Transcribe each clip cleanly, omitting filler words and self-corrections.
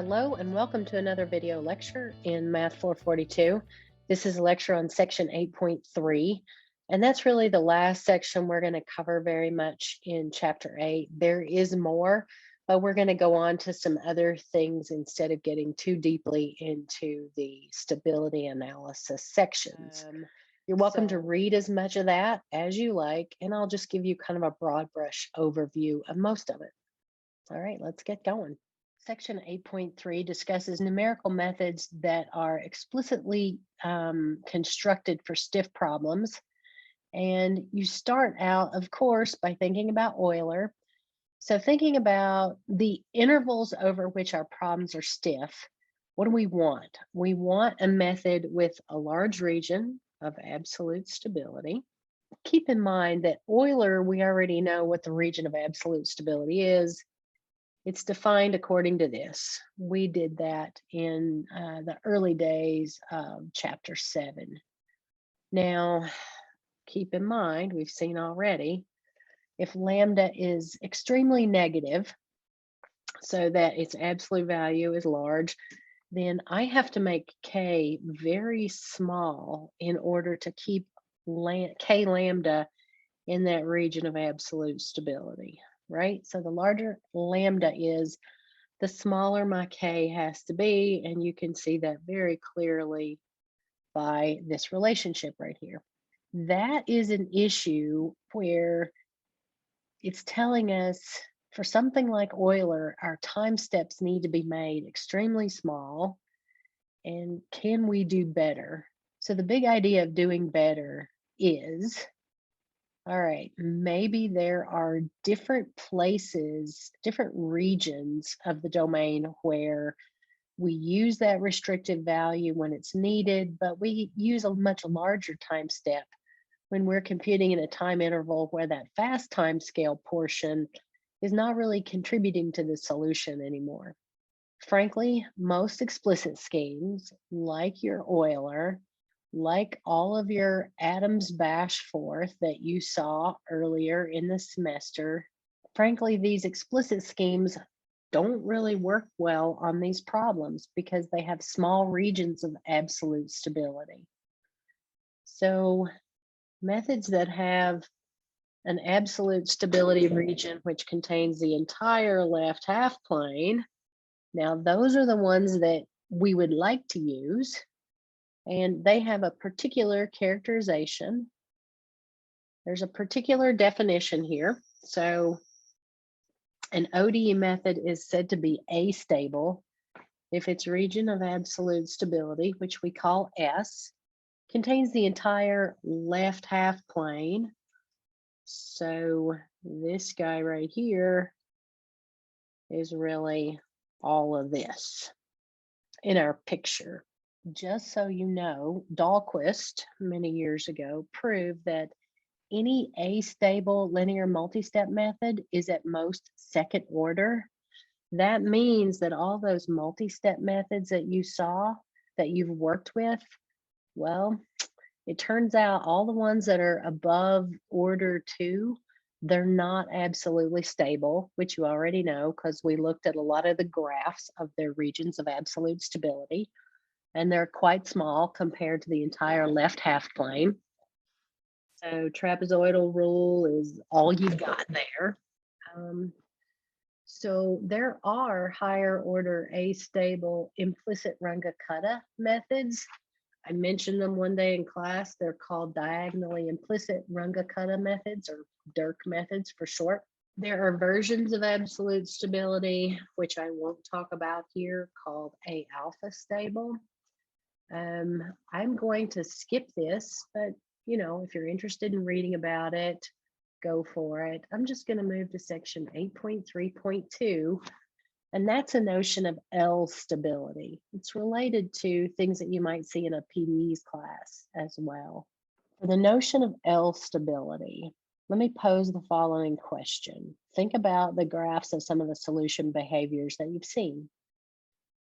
Hello and welcome to another video lecture in Math 442. This is a lecture on section 8.3, and that's really the last section we're going to cover very much in chapter 8. There is more, but we're going to go on to some other things instead of getting too deeply into the stability analysis sections. You're welcome to read as much of that as you like, and I'll just give you kind of a broad brush overview of most of it. All right, let's get going. Section 8.3 discusses numerical methods that are explicitly constructed for stiff problems. And you start out, of course, by thinking about Euler. So thinking about the intervals over which our problems are stiff, what do we want? We want a method with a large region of absolute stability. Keep in mind that Euler, we already know what the region of absolute stability is. It's defined according to this. We did that in the early days of chapter 7. Now, keep in mind, we've seen already, if lambda is extremely negative, so that its absolute value is large, then I have to make k very small in order to keep k lambda in that region of absolute stability, right? So the larger lambda is, the smaller my k has to be, and you can see that very clearly by this relationship right here. That is an issue where it's telling us for something like Euler, our time steps need to be made extremely small, and can we do better? So the big idea of doing better is, all right, maybe there are different places, different regions of the domain where we use that restrictive value when it's needed, but we use a much larger time step when we're computing in a time interval where that fast time scale portion is not really contributing to the solution anymore. Frankly, most explicit schemes, like your Euler, like all of your Adams-Bashforth that you saw earlier in the semester, frankly, these explicit schemes don't really work well on these problems because they have small regions of absolute stability. So methods that have an absolute stability region which contains the entire left half plane, now those are the ones that we would like to use. And they have a particular characterization. There's a particular definition here. So an ODE method is said to be astable if its region of absolute stability, which we call S, contains the entire left half plane. So this guy right here is really all of this in our picture. Just so you know, Dahlquist many years ago proved that any astable linear multi-step method is at most second order. That means that all those multi-step methods that you saw, that you've worked with, well, it turns out all the ones that are above order 2, they're not absolutely stable, which you already know because we looked at a lot of the graphs of their regions of absolute stability, and they're quite small compared to the entire left half plane. So trapezoidal rule is all you've got there. So there are higher order astable implicit Runge-Kutta methods. I mentioned them one day in class. They're called diagonally implicit Runge-Kutta methods, or DIRC methods for short. There are versions of absolute stability, which I won't talk about here, called A alpha stable. I'm going to skip this, but if you're interested in reading about it, go for it. I'm just going to move to section 8.3.2, and that's a notion of L stability. It's related to things that you might see in a PDE's class as well. For the notion of L stability, let me pose the following question. Think about the graphs of some of the solution behaviors that you've seen.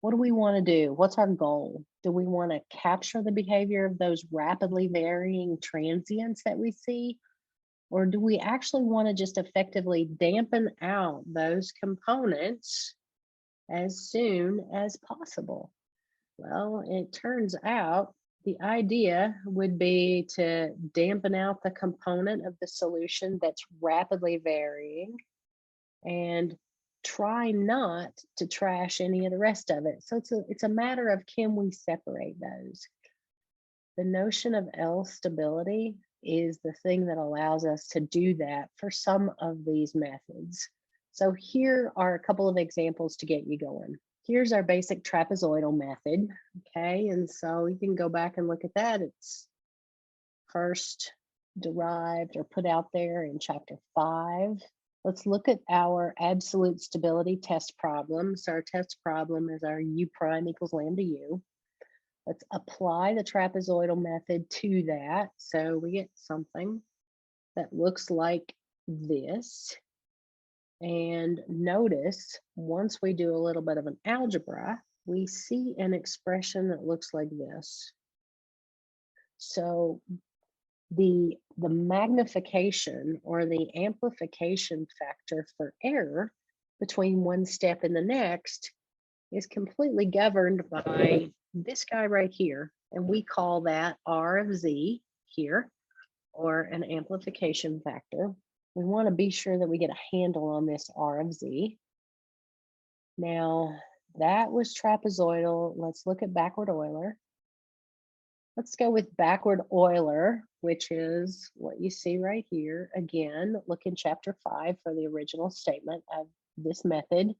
What do we want to do? What's our goal? Do we want to capture the behavior of those rapidly varying transients that we see? Or do we actually want to just effectively dampen out those components as soon as possible. Well, it turns out the idea would be to dampen out the component of the solution that's rapidly varying and try not to trash any of the rest of it. So it's a matter of, can we separate those? The notion of L stability is the thing that allows us to do that for some of these methods. So here are a couple of examples to get you going. Here's our basic trapezoidal method, okay? And so you can go back and look at that. It's first derived or put out there in chapter 5. Let's look at our absolute stability test problem. So our test problem is our U prime equals lambda U. Let's apply the trapezoidal method to that. So we get something that looks like this. And notice, once we do a little bit of an algebra, we see an expression that looks like this. So the magnification or the amplification factor for error between one step and the next is completely governed by this guy right here. And we call that R of Z here, or an amplification factor. We want to be sure that we get a handle on this R of Z. Now, that was trapezoidal. Let's look at backward Euler. Let's go with backward Euler, which is what you see right here. Again, look in chapter 5 for the original statement of this method.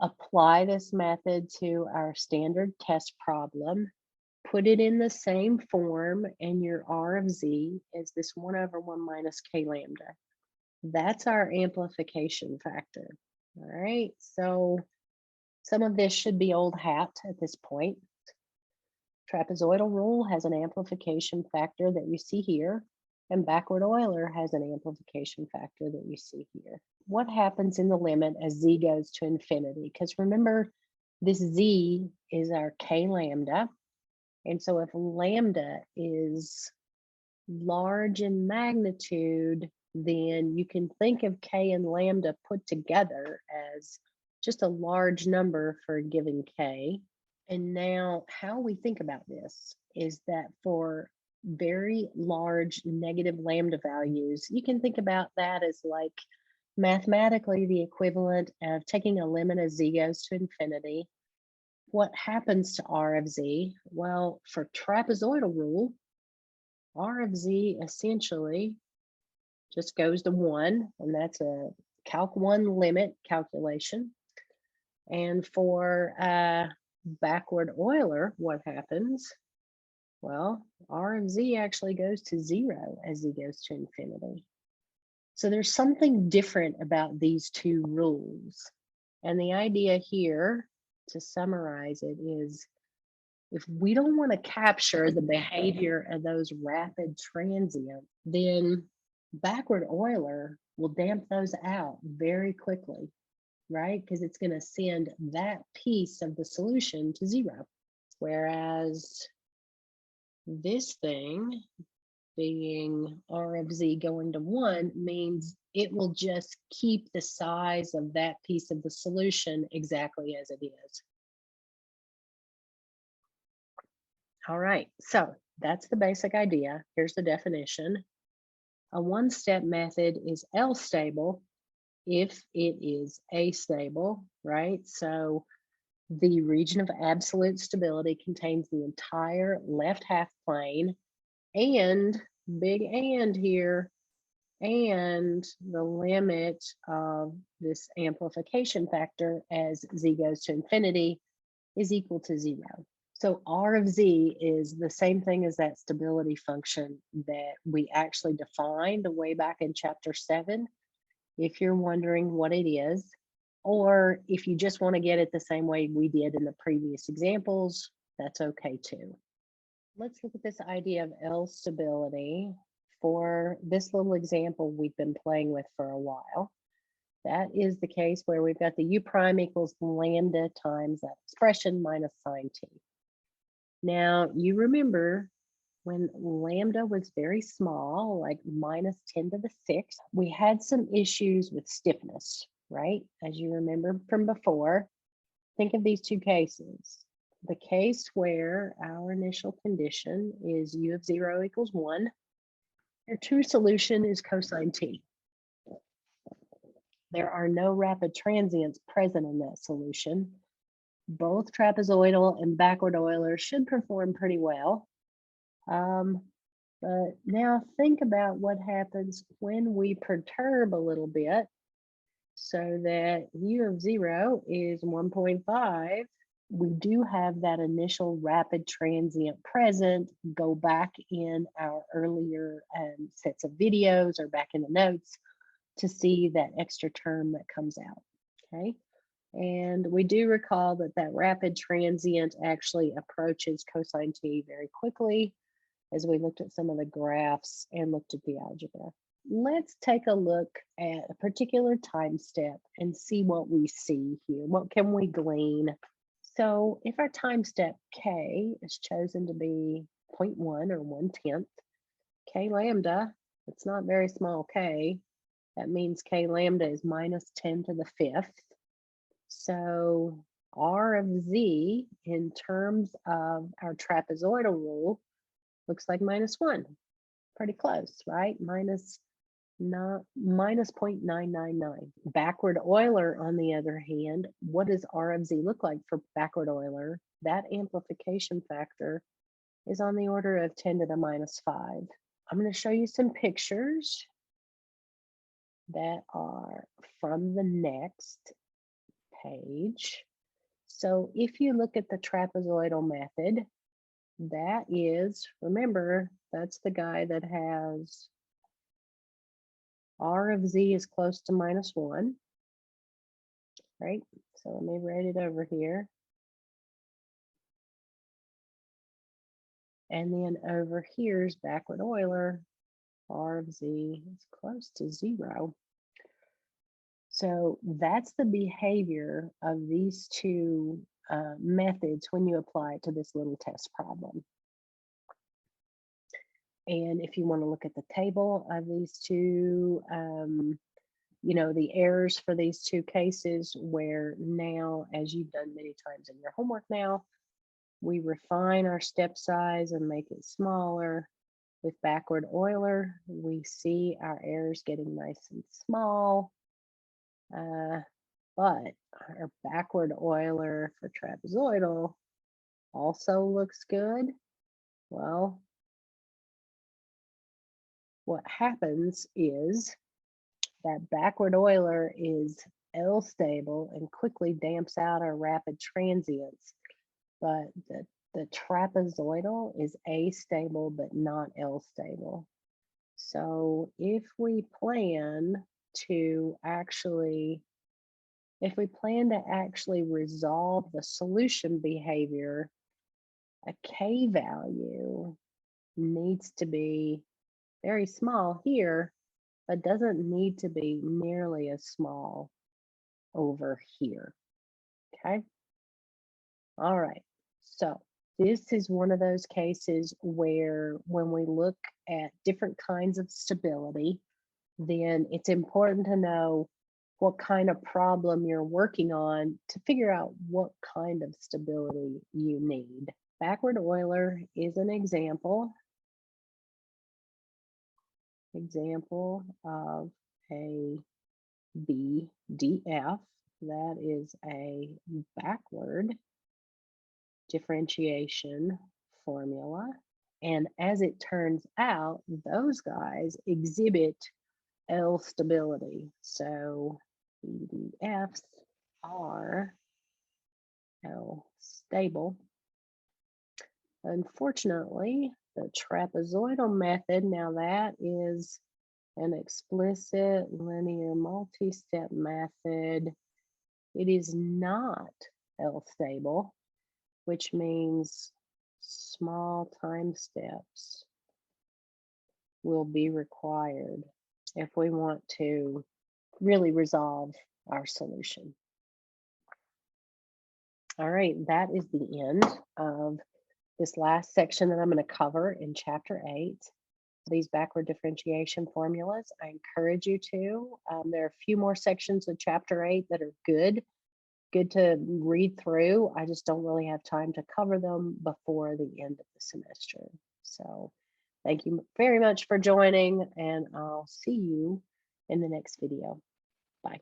Apply this method to our standard test problem. Put it in the same form, and your R of Z is this 1 over 1 minus K lambda. That's our amplification factor. All right, so some of this should be old hat at this point. Trapezoidal rule has an amplification factor that you see here, and backward Euler has an amplification factor that you see here. What happens in the limit as Z goes to infinity? Because remember, this Z is our K lambda. And so if lambda is large in magnitude, then you can think of K and lambda put together as just a large number for a given K. And now how we think about this is that for very large negative lambda values, you can think about that as like mathematically the equivalent of taking a limit as Z goes to infinity. What happens to R of Z? Well, for trapezoidal rule, R of Z essentially just goes to 1, and that's a Calc 1 limit calculation. And for backward Euler, what happens? Well, R of Z actually goes to 0 as Z goes to infinity. So there's something different about these two rules. And the idea here, to summarize it, is if we don't want to capture the behavior of those rapid transients, then backward Euler will damp those out very quickly, right? Because it's going to send that piece of the solution to 0. Whereas this thing being R of Z going to 1 means it will just keep the size of that piece of the solution exactly as it is. All right, so that's the basic idea. Here's the definition. A one-step method is L stable if it is astable, right? So the region of absolute stability contains the entire left half plane and, big and here, and the limit of this amplification factor as Z goes to infinity is equal to 0. So R of Z is the same thing as that stability function that we actually defined way back in chapter 7. If you're wondering what it is, or if you just want to get it the same way we did in the previous examples, that's okay too. Let's look at this idea of L stability for this little example we've been playing with for a while. That is the case where we've got the U prime equals lambda times that expression minus sine t. Now, you remember when lambda was very small, like minus 10 to the 6th, we had some issues with stiffness, right? As you remember from before. think of these two cases. The case where our initial condition is u of 0 equals 1, your true solution is cosine t. There are no rapid transients present in that solution. Both trapezoidal and backward Euler should perform pretty well. But now think about what happens when we perturb a little bit so that u of 0 is 1.5. We do have that initial rapid transient present. Go back in our earlier sets of videos or back in the notes to see that extra term that comes out, okay? And we do recall that that rapid transient actually approaches cosine t very quickly as we looked at some of the graphs and looked at the algebra. Let's take a look at a particular time step and see what we see here. What can we glean? So if our time step k is chosen to be 0.1 or 1/10, k lambda, it's not very small k, that means k lambda is minus 10 to the 5th. So r of z in terms of our trapezoidal rule looks like -1. Pretty close, right? Minus 0.999. Backward Euler, on the other hand, what does r of z look like for backward Euler? That amplification factor is on the order of 10 to the -5. I'm going to show you some pictures that are from the next page. So if you look at the trapezoidal method, that is, remember, that's the guy that has r of z is close to -1, right? So let me write it over here. And then over here's backward Euler, r of z is close to 0. So that's the behavior of these two methods when you apply it to this little test problem. And if you want to look at the table of these two, you know, the errors for these two cases where now, as you've done many times in your homework now, we refine our step size and make it smaller. With backward Euler, we see our errors getting nice and small. But our backward Euler for trapezoidal also looks good. Well, what happens is that backward Euler is L stable and quickly damps out our rapid transients, but the trapezoidal is A stable but not L stable. So if we plan to actually resolve the solution behavior, a K value needs to be very small here, but doesn't need to be nearly as small over here, okay? All right, so this is one of those cases where when we look at different kinds of stability, then it's important to know what kind of problem you're working on to figure out what kind of stability you need. Backward Euler is an example of a BDF. That is a backward differentiation formula. And as it turns out, those guys exhibit L stability. So BDFs are L stable. Unfortunately, the trapezoidal method, now that is an explicit linear multi-step method. It is not L stable, which means small time steps will be required if we want to really resolve our solution. All right, that is the end of this last section that I'm going to cover in chapter 8, these backward differentiation formulas. I encourage you to. There are a few more sections of chapter 8 that are good good to read through. I just don't really have time to cover them before the end of the semester. So thank you very much for joining, and I'll see you in the next video. Bye.